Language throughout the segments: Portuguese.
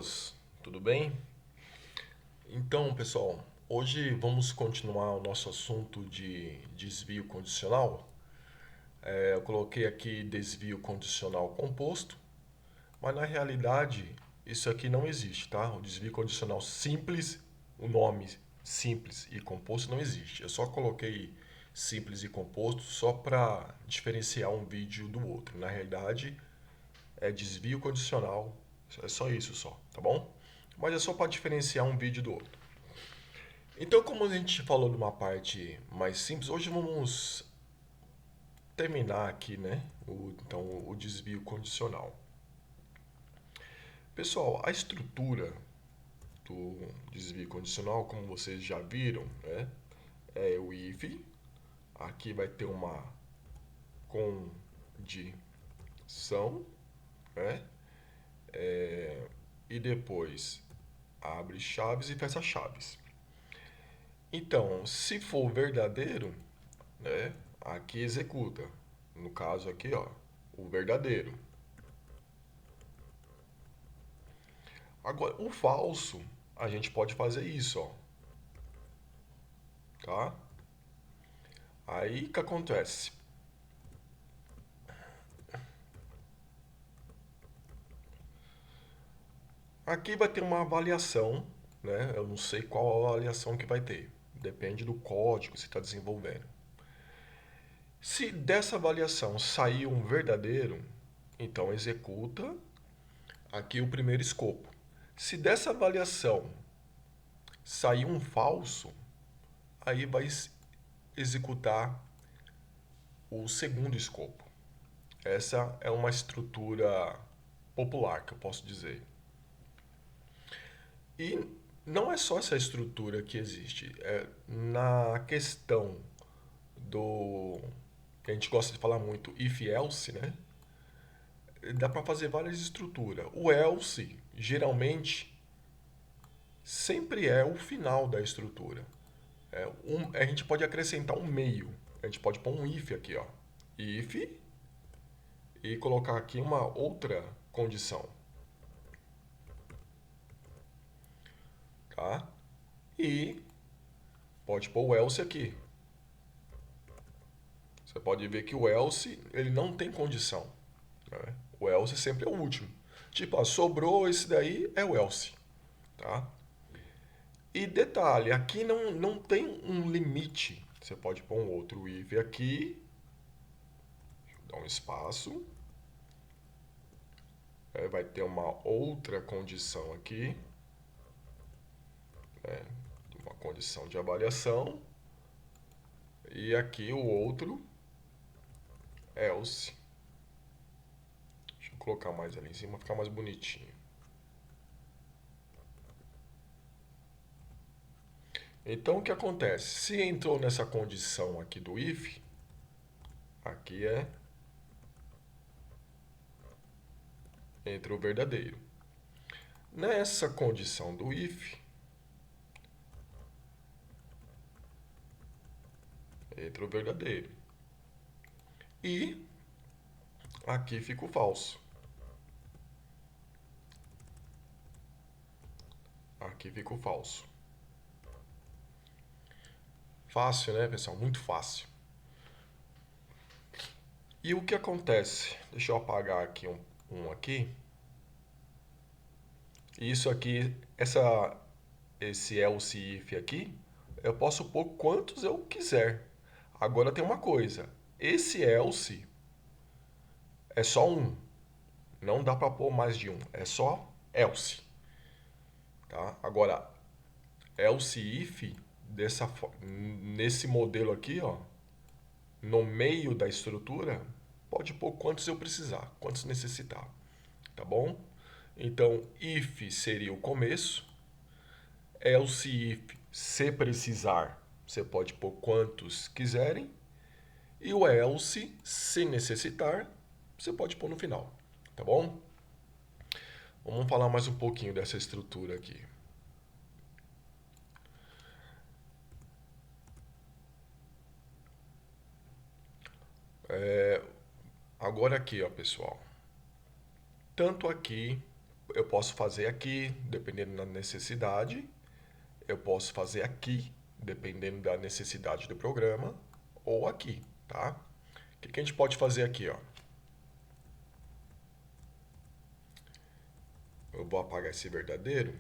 pessoas, tudo bem? Então, pessoal, hoje vamos continuar o nosso assunto de desvio condicional. Eu coloquei aqui desvio condicional composto, mas na realidade isso aqui não existe, tá? O desvio condicional simples, o nome simples e composto não existe. Eu só coloquei simples e composto só para diferenciar um vídeo do outro. Na realidade, é desvio condicional, é só isso só, tá bom? Mas é só para diferenciar um vídeo do outro. Então, como a gente falou de uma parte mais simples, hoje vamos terminar aqui, né? O desvio condicional. Pessoal, a estrutura do desvio condicional, como vocês já viram, né? É o if. Aqui vai ter uma condição, né? E depois abre chaves e fecha chaves. Então, se for verdadeiro, né, aqui executa. No caso aqui, ó, o verdadeiro. Agora, o falso, a gente pode fazer isso, ó, tá? Aí o que acontece? Aqui vai ter uma avaliação, né? Eu não sei qual avaliação que vai ter. Depende do código que você está desenvolvendo. Se dessa avaliação sair um verdadeiro, então executa aqui o primeiro escopo. Se dessa avaliação sair um falso, aí vai executar o segundo escopo. Essa é uma estrutura popular que eu posso dizer. E não é só essa estrutura que existe. Na questão do que a gente gosta de falar muito, if else, né? Dá para fazer várias estruturas. O else geralmente sempre é o final da estrutura. A gente pode acrescentar um meio. A gente pode pôr um if aqui, ó. If e colocar aqui uma outra condição, tá? E pode pôr o else aqui. Você pode ver que o else ele não tem condição, né? O else sempre é o último. Tipo, ó, sobrou esse daí é o else, tá? E detalhe, aqui não tem um limite. Você pode pôr um outro if aqui, dar um espaço. Vai ter uma outra condição aqui, né? Uma condição de avaliação. E aqui o outro else. Deixa eu colocar mais ali em cima, ficar mais bonitinho. Então o que acontece? Se entrou nessa condição aqui do if, aqui entra o verdadeiro. Nessa condição do if, entra o verdadeiro. E aqui fica o falso. Aqui fica o falso. Fácil, né, pessoal? Muito fácil. E o que acontece? Deixa eu apagar aqui um aqui. Isso aqui, esse else if aqui, eu posso pôr quantos eu quiser. Agora tem uma coisa. Esse else é só um. Não dá para pôr mais de um. É só else. Tá? Agora, else if nesse modelo aqui, ó, no meio da estrutura, pode pôr quantos eu precisar, quantos necessitar, tá bom? Então, if seria o começo, else if, se precisar, você pode pôr quantos quiserem, e o else, se necessitar, você pode pôr no final, tá bom? Vamos falar mais um pouquinho dessa estrutura aqui. Agora aqui, ó, pessoal. Tanto aqui, Eu posso fazer aqui, dependendo da necessidade. Eu posso fazer aqui, dependendo da necessidade do programa, ou aqui, tá? O que a gente pode fazer aqui, ó? Eu vou apagar esse verdadeiro.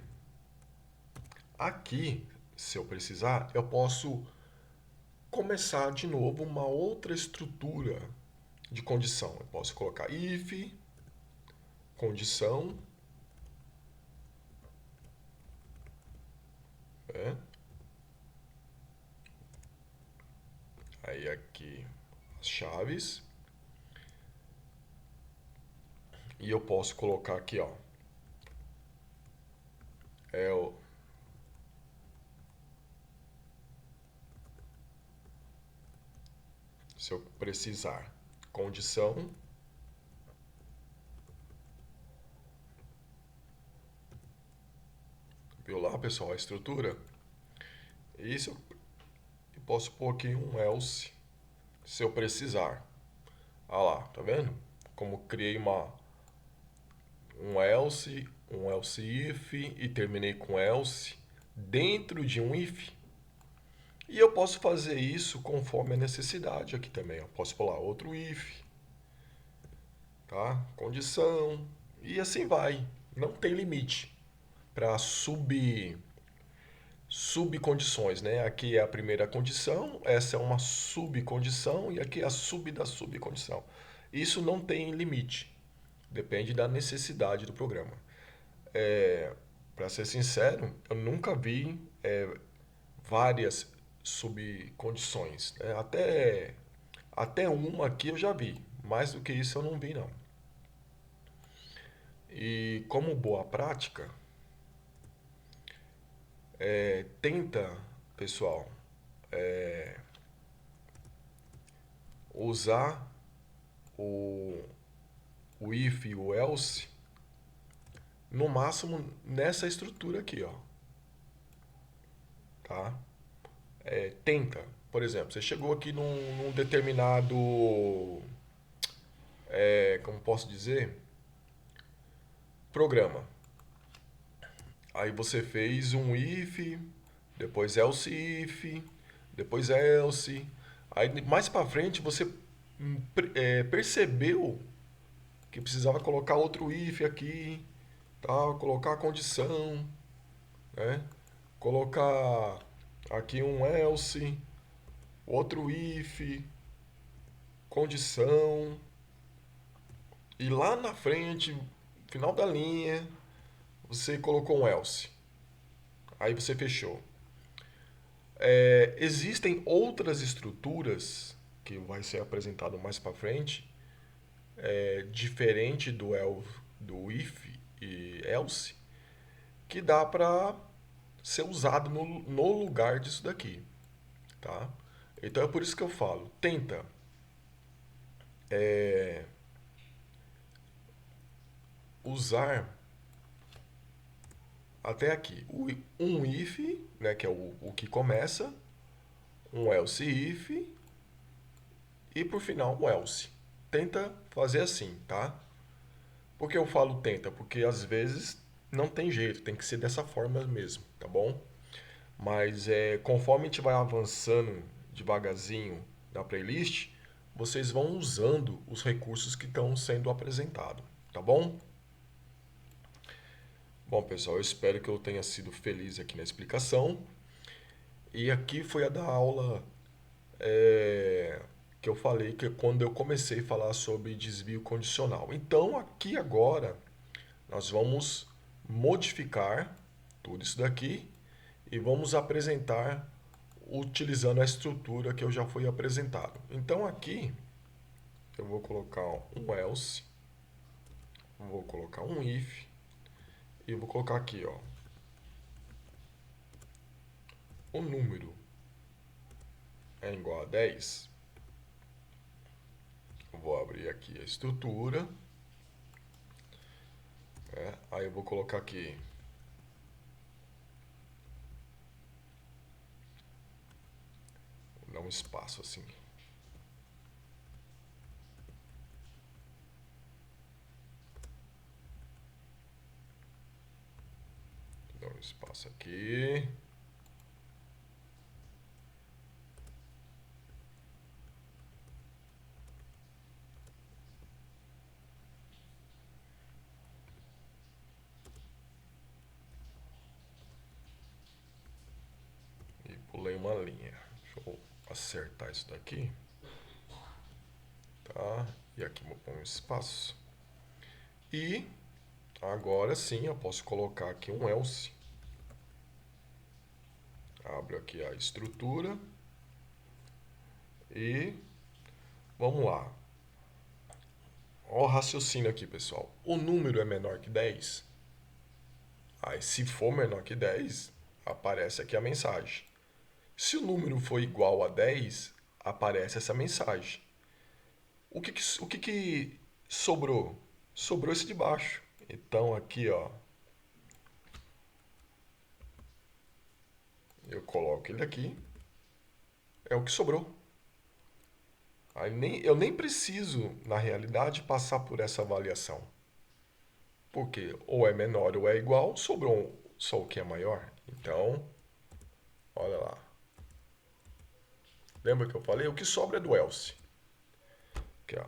Aqui, se eu precisar, eu posso começar de novo uma outra estrutura de condição. Eu posso colocar if, condição, né? Aí aqui as chaves. E eu posso colocar aqui, ó. Se eu precisar. Condição. Viu lá, pessoal, a estrutura? Isso eu posso pôr aqui um else se eu precisar. Ah lá, tá vendo? Como criei um else if e terminei com else dentro de um if. E eu posso fazer isso conforme a necessidade aqui também. Eu posso pular outro if, tá? Condição e assim vai. Não tem limite para subcondições, né? Aqui é a primeira condição, essa é uma subcondição e aqui é a sub da subcondição. Isso não tem limite, depende da necessidade do programa. Para ser sincero, eu nunca vi várias subcondições, né? Até uma aqui eu já vi, mais do que isso eu não vi não. E como boa prática, tenta, pessoal, usar o, o if e o else no máximo nessa estrutura aqui, ó. Tá? Tenta, por exemplo, você chegou aqui num determinado, como posso dizer, programa. Aí você fez um if, depois else if, depois else. Aí mais para frente você percebeu que precisava colocar outro if aqui, tá? Colocar a condição, né? Colocar aqui um else, outro if, condição, e lá na frente, final da linha, você colocou um else. Aí você fechou. Existem outras estruturas que vai ser apresentado mais para frente, diferente do if e else, que dá para ser usado no lugar disso daqui, tá? Então é por isso que eu falo, tenta usar até aqui um if, né, que é o que começa, um else if e por final um else. Tenta fazer assim, tá? Por que eu falo tenta? Porque às vezes não tem jeito, tem que ser dessa forma mesmo, tá bom? Mas conforme a gente vai avançando devagarzinho na playlist, vocês vão usando os recursos que estão sendo apresentados, tá bom? Bom, pessoal, eu espero que eu tenha sido feliz aqui na explicação. E aqui foi a da aula que eu falei que quando eu comecei a falar sobre desvio condicional. Então, aqui agora, nós vamos modificar tudo isso daqui e vamos apresentar utilizando a estrutura que eu já fui apresentado. Então, aqui eu vou colocar um else, vou colocar um if e vou colocar aqui, ó, o número é igual a 10. Vou abrir aqui a estrutura. Aí eu vou colocar aqui dar um espaço assim. espaço aqui. E pulei uma linha. Deixa eu acertar isso daqui. Tá? E aqui vou pôr um espaço. E agora sim eu posso colocar aqui um else. Abro aqui a estrutura. E vamos lá. Olha o raciocínio aqui, pessoal. O número é menor que 10. Aí, se for menor que 10, aparece aqui a mensagem. Se o número for igual a 10, aparece essa mensagem. O que que sobrou? Sobrou esse de baixo. Então, aqui, ó, eu coloco ele aqui. É o que sobrou. Eu nem preciso, na realidade, passar por essa avaliação. Porque ou é menor ou é igual, sobrou só o que é maior. Então, olha lá. Lembra que eu falei? O que sobra é do else. Aqui, ó.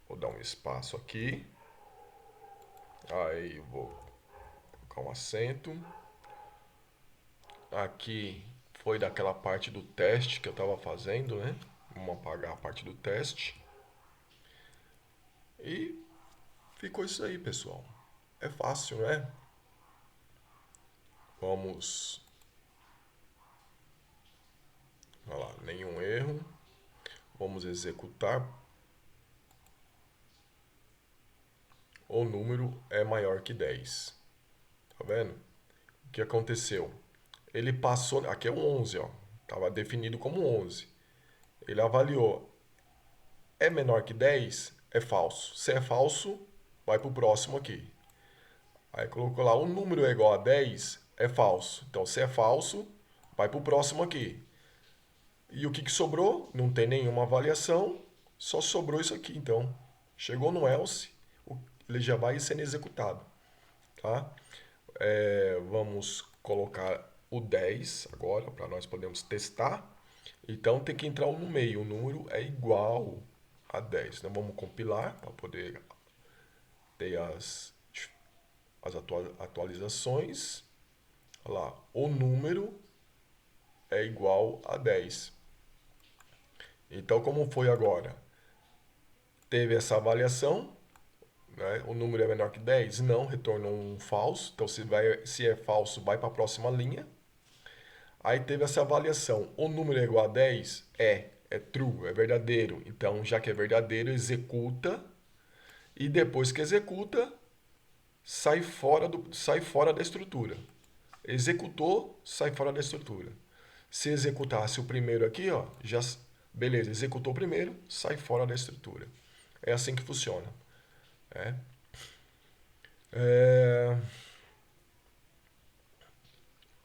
Vou dar um espaço aqui. Aí vou colocar um acento. Aqui foi daquela parte do teste que eu estava fazendo, né? Vamos apagar a parte do teste. E ficou isso aí, pessoal. É fácil, né? Vamos. Olha lá, nenhum erro. Vamos executar. O número é maior que 10. Tá vendo? O que aconteceu? Ele passou. Aqui é um 11, ó. Estava definido como 11. Ele avaliou. É menor que 10? É falso. Se é falso, vai para o próximo aqui. Aí colocou lá, o número é igual a 10, é falso. Então, se é falso, vai para o próximo aqui. E o que, que sobrou? Não tem nenhuma avaliação, só sobrou isso aqui. Então, chegou no else, ele já vai sendo executado. Tá? Vamos colocar o 10 agora, para nós podermos testar. Então, tem que entrar um no meio. O número é igual a 10. Então, vamos compilar para poder ter as atualizações. Olha lá, o número é igual a 10. Então, como foi agora? Teve essa avaliação, né? O número é menor que 10? Não, retornou um falso. Então, se é falso, vai para a próxima linha. Aí teve essa avaliação. O número é igual a 10? É true, é verdadeiro. Então, já que é verdadeiro, executa. E depois que executa, sai fora da estrutura. Executou, sai fora da estrutura. Se executasse o primeiro aqui, ó, já beleza, executou o primeiro, sai fora da estrutura. É assim que funciona. É. É,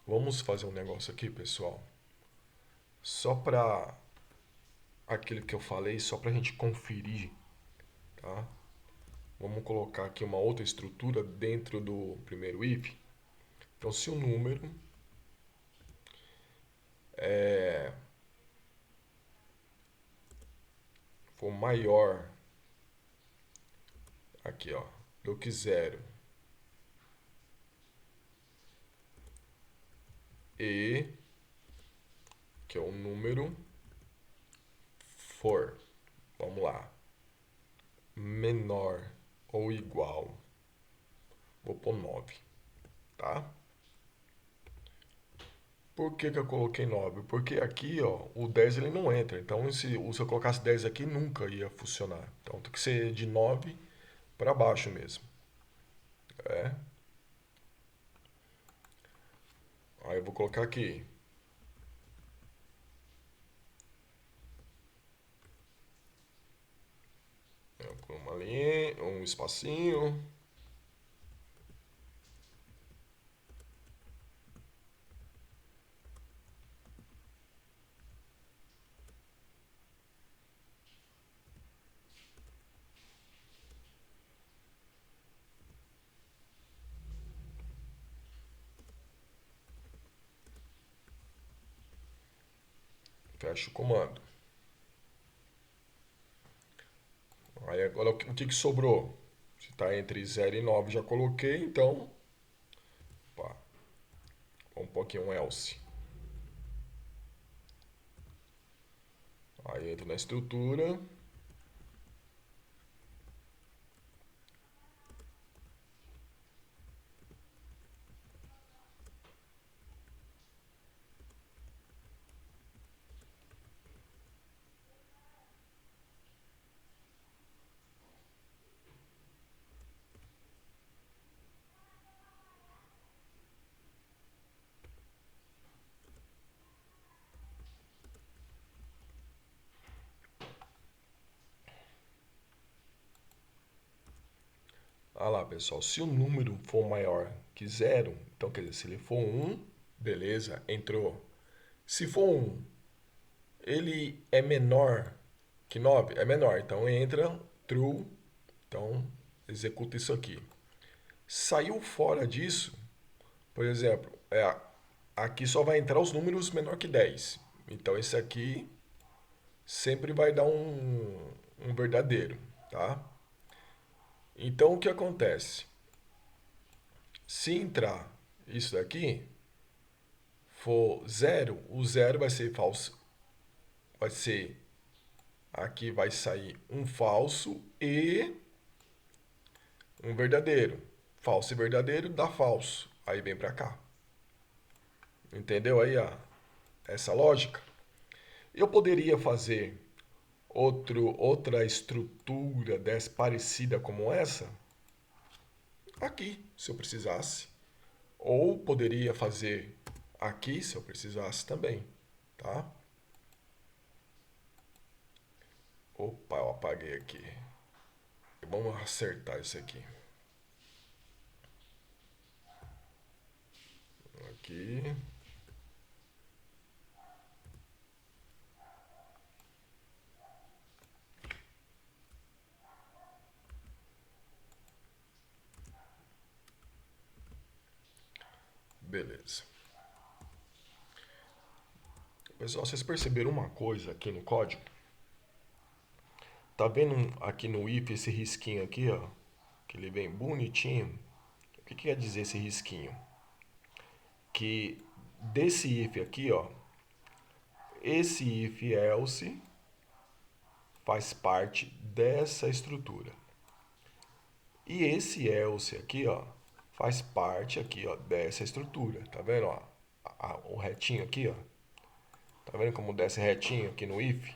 Vamos fazer um negócio aqui, pessoal. Só para aquilo que eu falei, só para a gente conferir, tá? Vamos colocar aqui uma outra estrutura dentro do primeiro if. Então, se o número for maior aqui, ó, do que zero e que é o número for, vamos lá, menor ou igual, vou pôr 9, tá? Por que que eu coloquei 9? Porque aqui, ó, o 10 ele não entra. Então, se eu colocasse 10 aqui, nunca ia funcionar. Então, tem que ser de 9 para baixo mesmo. É. Aí eu vou colocar aqui. Com uma linha, um espacinho. Fecho o comando. Aí agora o que sobrou? Se está entre 0 e 9 já coloquei, então pá, vamos pôr aqui um else. Aí entro na estrutura. Olha lá, pessoal, se o número for maior que 0, então quer dizer, se ele for 1, beleza, entrou. Se for 1, ele é menor que 9, é menor, então entra true, então executa isso aqui. Saiu fora disso, por exemplo, aqui só vai entrar os números menor que 10. Então esse aqui sempre vai dar um verdadeiro, tá? Então o que acontece? Se entrar isso daqui, for 0, o 0 vai ser falso. Vai ser, aqui vai sair um falso e um verdadeiro. Falso e verdadeiro dá falso. Aí vem pra cá. Entendeu aí essa lógica? Eu poderia fazer outra estrutura dessa parecida como essa aqui, se eu precisasse. Ou poderia fazer aqui, se eu precisasse também, tá? Opa, eu apaguei aqui. Vamos acertar isso aqui. Aqui. Beleza. Pessoal, vocês perceberam uma coisa aqui no código? Tá vendo aqui no if esse risquinho aqui, ó? Que ele vem bonitinho. O que quer dizer esse risquinho? Que desse if aqui, ó, esse if else faz parte dessa estrutura. E esse else aqui, ó, faz parte aqui, ó, dessa estrutura. Tá vendo, ó? O retinho aqui, ó. Tá vendo como desce retinho aqui no if?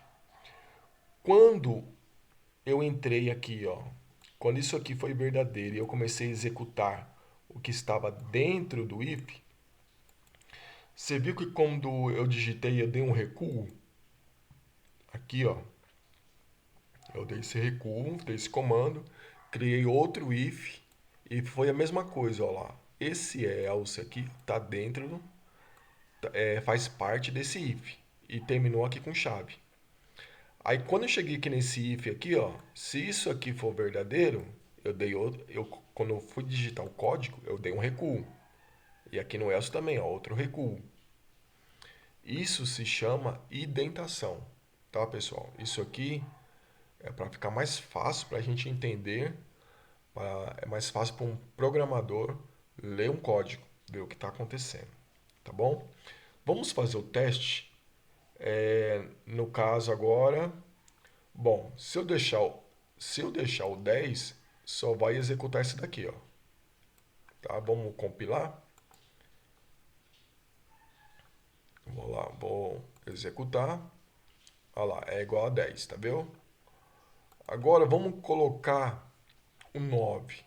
Quando eu entrei aqui, ó, quando isso aqui foi verdadeiro e eu comecei a executar o que estava dentro do if, você viu que quando eu digitei, eu dei um recuo? Aqui, ó. Eu dei esse recuo, dei esse comando, criei outro if e foi a mesma coisa, ó lá. Esse else aqui tá dentro, faz parte desse if e terminou aqui com chave. Aí quando eu cheguei aqui nesse if aqui, ó, se isso aqui for verdadeiro, eu dei outro, quando eu fui digitar o código, eu dei um recuo. E aqui no else também, ó, outro recuo. Isso se chama indentação, tá, pessoal? Isso aqui é para ficar mais fácil para a gente entender, é mais fácil para um programador ler um código, ver o que está acontecendo, tá bom? Vamos fazer o teste. No caso agora, bom, se eu deixar o 10, só vai executar esse daqui, ó. Tá? Vamos compilar. Vou lá, vou executar. Olha lá, é igual a 10, tá vendo? Agora vamos colocar o 9.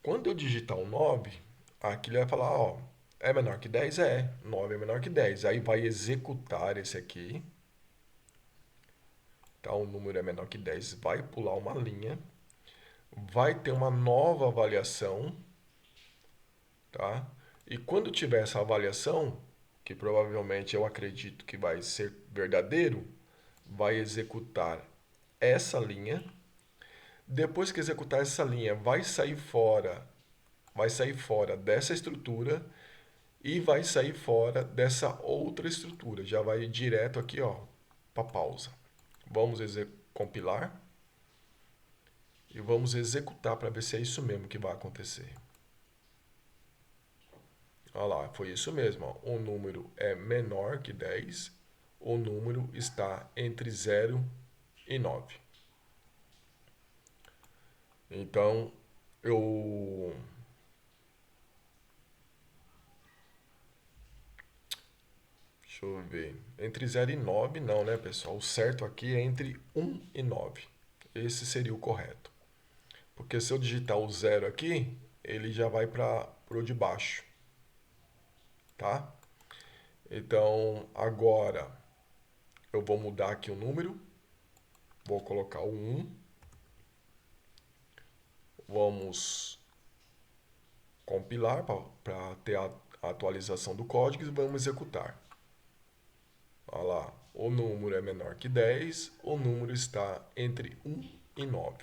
Quando eu digitar o 9, aqui ele vai falar, ó, é menor que 10? É. 9 é menor que 10. Aí vai executar esse aqui. Tá, o número é menor que 10, vai pular uma linha. Vai ter uma nova avaliação, tá? E quando tiver essa avaliação, que provavelmente eu acredito que vai ser verdadeiro, vai executar essa linha. Depois que executar essa linha, vai sair fora dessa estrutura e vai sair fora dessa outra estrutura. Já vai direto aqui, ó, para pausa. Vamos compilar e vamos executar para ver se é isso mesmo que vai acontecer. Olha lá, foi isso mesmo. Ó. O número é menor que 10. O número está entre 0 e 9. Então, eu... Deixa eu ver. Entre 0 e 9 não, né, pessoal? O certo aqui é entre 1 e 9. Esse seria o correto. Porque se eu digitar o 0 aqui, ele já vai para o de baixo. Tá? Então, agora eu vou mudar aqui o número. Vou colocar o 1. Vamos compilar para ter a atualização do código e vamos executar. Olha lá, o número é menor que 10, o número está entre 1 e 9.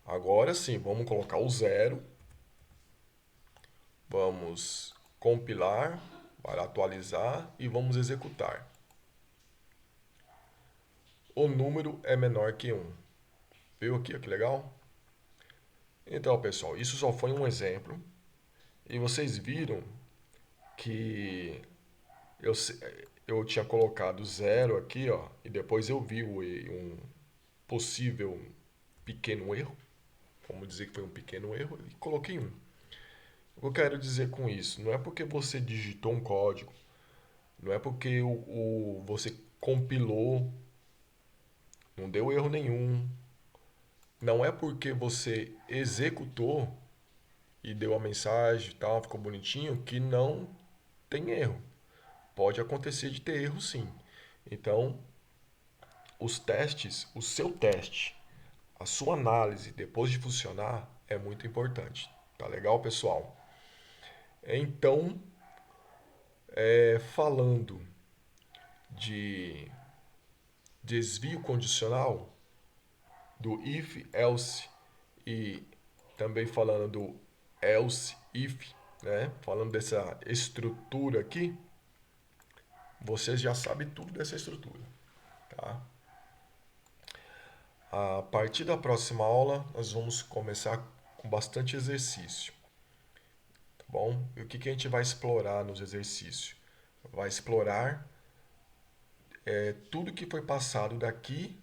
Agora sim, vamos colocar o 0. Vamos compilar para atualizar e vamos executar. O número é menor que 1. Viu aqui, que legal? Então, pessoal, isso só foi um exemplo. E vocês viram que eu, eu tinha colocado 0 aqui, ó, e depois eu vi um possível pequeno erro. Vamos dizer que foi um pequeno erro e coloquei 1. O que eu quero dizer com isso? Não é porque você digitou um código, não é porque você compilou, não deu erro nenhum. Não é porque você executou e deu a mensagem e tal, ficou bonitinho, que não tem erro. Pode acontecer de ter erro sim. Então, os testes, o seu teste, a sua análise depois de funcionar é muito importante. Tá legal, pessoal? Então, falando de desvio condicional, do if, else e também falando do else, if, né? Falando dessa estrutura aqui, vocês já sabem tudo dessa estrutura, tá? A partir da próxima aula, nós vamos começar com bastante exercício, tá bom? E o que a gente vai explorar nos exercícios? Vai explorar tudo que foi passado daqui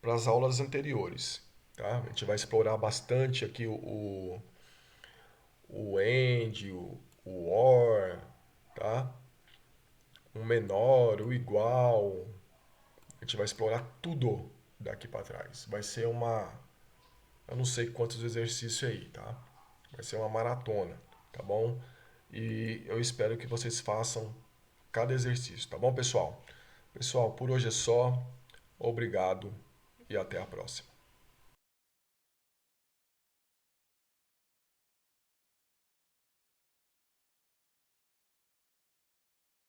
para as aulas anteriores, tá? A gente vai explorar bastante aqui o AND, o OR, tá? O menor, o igual. A gente vai explorar tudo daqui para trás. Vai ser uma... Eu não sei quantos exercícios aí, tá? Vai ser uma maratona, tá bom? E eu espero que vocês façam cada exercício, tá bom, pessoal? Pessoal, por hoje é só. Obrigado e até a próxima.